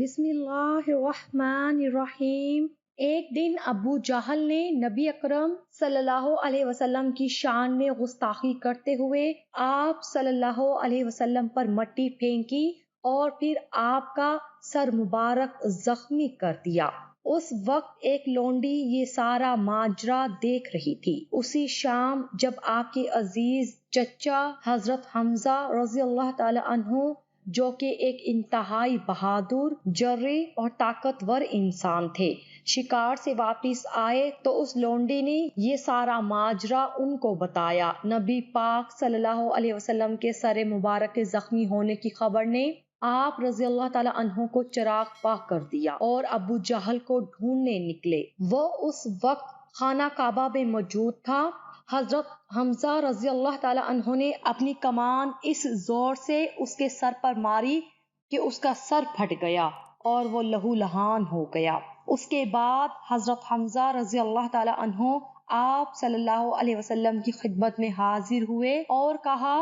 بسم اللہ الرحمن الرحیم۔ ایک دن ابو جہل نے نبی اکرم صلی اللہ علیہ وسلم کی شان میں گستاخی کرتے ہوئے آپ صلی اللہ علیہ وسلم پر مٹی پھینکی اور پھر آپ کا سر مبارک زخمی کر دیا۔ اس وقت ایک لونڈی یہ سارا ماجرا دیکھ رہی تھی۔ اسی شام جب آپ کے عزیز چچا حضرت حمزہ رضی اللہ تعالی عنہ جو کہ ایک انتہائی بہادر، جرأتی اور طاقتور انسان تھے، شکار سے واپس آئے تو اس لونڈی نے یہ سارا ماجرا ان کو بتایا۔ نبی پاک صلی اللہ علیہ وسلم کے سر مبارک کے زخمی ہونے کی خبر نے آپ رضی اللہ تعالی عنہ کو چراغ پا کر دیا اور ابو جہل کو ڈھونڈنے نکلے۔ وہ اس وقت خانہ کعبہ میں موجود تھا۔ حضرت حمزہ رضی اللہ تعالی عنہ نے اپنی کمان اس زور سے اس کے سر پر ماری کہ اس کا سر پھٹ گیا اور وہ لہو لہان ہو گیا۔ اس کے بعد حضرت حمزہ رضی اللہ تعالی عنہ آپ صلی اللہ علیہ وسلم کی خدمت میں حاضر ہوئے اور کہا،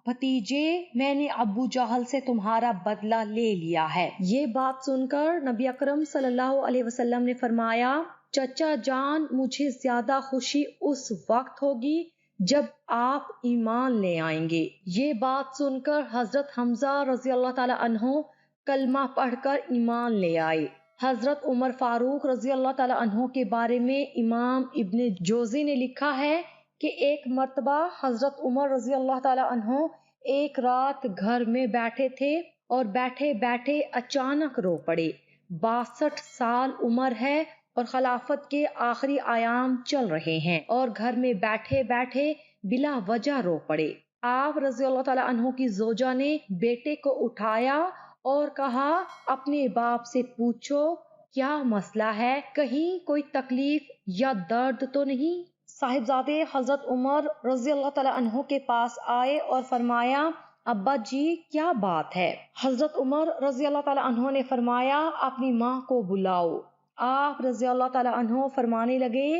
بھتیجے، میں نے ابو جہل سے تمہارا بدلہ لے لیا ہے۔ یہ بات سن کر نبی اکرم صلی اللہ علیہ وسلم نے فرمایا، چچا جان، مجھے زیادہ خوشی اس وقت ہوگی جب آپ ایمان لے آئیں گے۔ یہ بات سن کر حضرت حمزہ رضی اللہ تعالی عنہ کلمہ پڑھ کر ایمان لے آئے۔ حضرت عمر فاروق رضی اللہ تعالی عنہ کے بارے میں امام ابن جوزی نے لکھا ہے کہ ایک مرتبہ حضرت عمر رضی اللہ تعالی عنہ ایک رات گھر میں بیٹھے تھے اور بیٹھے بیٹھے اچانک رو پڑے۔ 62 سال عمر ہے اور خلافت کے آخری ایام چل رہے ہیں اور گھر میں بیٹھے بیٹھے بلا وجہ رو پڑے۔ آپ رضی اللہ تعالی عنہ کی زوجہ نے بیٹے کو اٹھایا اور کہا، اپنے باپ سے پوچھو کیا مسئلہ ہے، کہیں کوئی تکلیف یا درد تو نہیں؟ صاحبزادے حضرت عمر رضی اللہ تعالی عنہ کے پاس آئے اور فرمایا، ابا جی کیا بات ہے؟ حضرت عمر رضی اللہ تعالی عنہ نے فرمایا، اپنی ماں کو بلاؤ۔ آپ رضی اللہ تعالی عنہ فرمانے لگے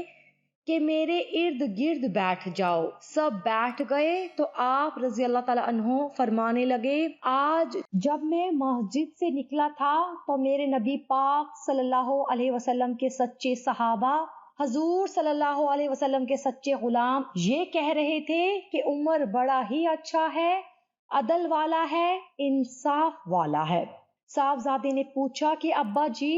کہ میرے ارد گرد بیٹھ جاؤ۔ سب بیٹھ گئے تو آپ رضی اللہ تعالی عنہ فرمانے لگے، آج جب میں مسجد سے نکلا تھا تو میرے نبی پاک صلی اللہ علیہ وسلم کے سچے صحابہ، حضور صلی اللہ علیہ وسلم کے سچے غلام یہ کہہ رہے تھے کہ عمر بڑا ہی اچھا ہے، عدل والا ہے، انصاف والا ہے۔ صاحبزادے نے پوچھا کہ ابا جی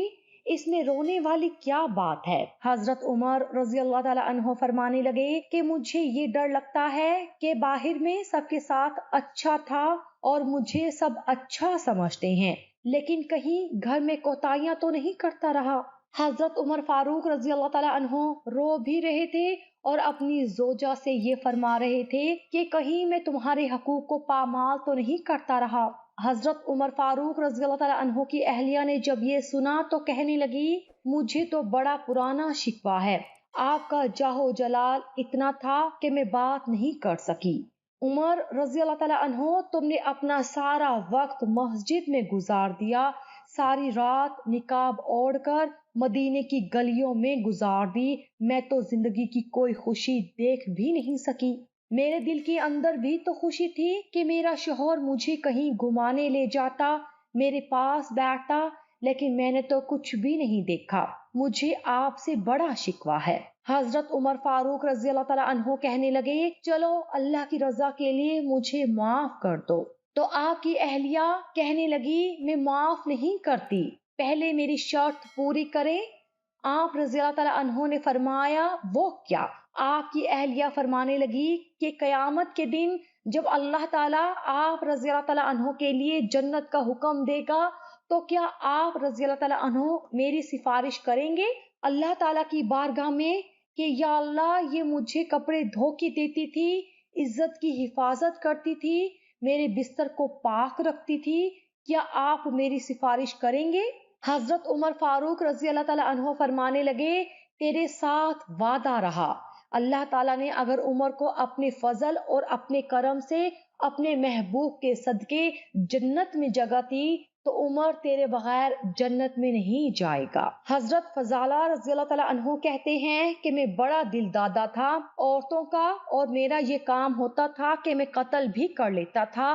اس میں رونے والی کیا بات ہے؟ حضرت عمر رضی اللہ تعالی عنہ فرمانے لگے کہ مجھے یہ ڈر لگتا ہے کہ باہر میں سب کے ساتھ اچھا تھا اور مجھے سب اچھا سمجھتے ہیں، لیکن کہیں گھر میں کوتاہیاں تو نہیں کرتا رہا۔ حضرت عمر فاروق رضی اللہ تعالی عنہ رو بھی رہے تھے اور اپنی زوجہ سے یہ فرما رہے تھے کہ کہیں میں تمہارے حقوق کو پامال تو نہیں کرتا رہا۔ حضرت عمر فاروق رضی اللہ تعالی عنہ کی اہلیہ نے جب یہ سنا تو کہنے لگی، مجھے تو بڑا پرانا شکوہ ہے، آپ کا جاہ و جلال اتنا تھا کہ میں بات نہیں کر سکی۔ عمر رضی اللہ تعالی عنہ، تم نے اپنا سارا وقت مسجد میں گزار دیا، ساری رات نقاب اوڑھ کر مدینے کی گلیوں میں گزار دی، میں تو زندگی کی کوئی خوشی دیکھ بھی نہیں سکی۔ میرے دل کے اندر بھی تو خوشی تھی کہ میرا شوہر مجھے کہیں گھمانے لے جاتا، میرے پاس بیٹھتا، لیکن میں نے تو کچھ بھی نہیں دیکھا، مجھے آپ سے بڑا شکوہ ہے۔ حضرت عمر فاروق رضی اللہ تعالی عنہ کہنے لگے، چلو اللہ کی رضا کے لیے مجھے معاف کر دو۔ تو آپ کی اہلیہ کہنے لگی، میں معاف نہیں کرتی، پہلے میری شرط پوری کریں۔ آپ رضی اللہ تعالی عنہ نے فرمایا، وہ کیا؟ آپ کی اہلیہ فرمانے لگی کہ قیامت کے دن جب اللہ تعالیٰ آپ رضی اللہ تعالی عنہ کے لیے جنت کا حکم دے گا تو کیا آپ رضی اللہ تعالی عنہ میری سفارش کریں گے اللہ تعالیٰ کی بارگاہ میں کہ یا اللہ، یہ مجھے کپڑے دھو کے دیتی تھی، عزت کی حفاظت کرتی تھی، میرے بستر کو پاک رکھتی تھی، کیا آپ میری سفارش کریں گے؟ حضرت عمر فاروق رضی اللہ تعالی عنہ فرمانے لگے، تیرے ساتھ وعدہ رہا، اللہ تعالیٰ نے اگر عمر کو اپنے فضل اور اپنے کرم سے اپنے محبوب کے صدقے جنت میں جگہ دی تو عمر تیرے بغیر جنت میں نہیں جائے گا۔ حضرت فضالہ رضی اللہ تعالیٰ عنہ کہتے ہیں کہ میں بڑا دل دادا تھا عورتوں کا، اور میرا یہ کام ہوتا تھا کہ میں قتل بھی کر لیتا تھا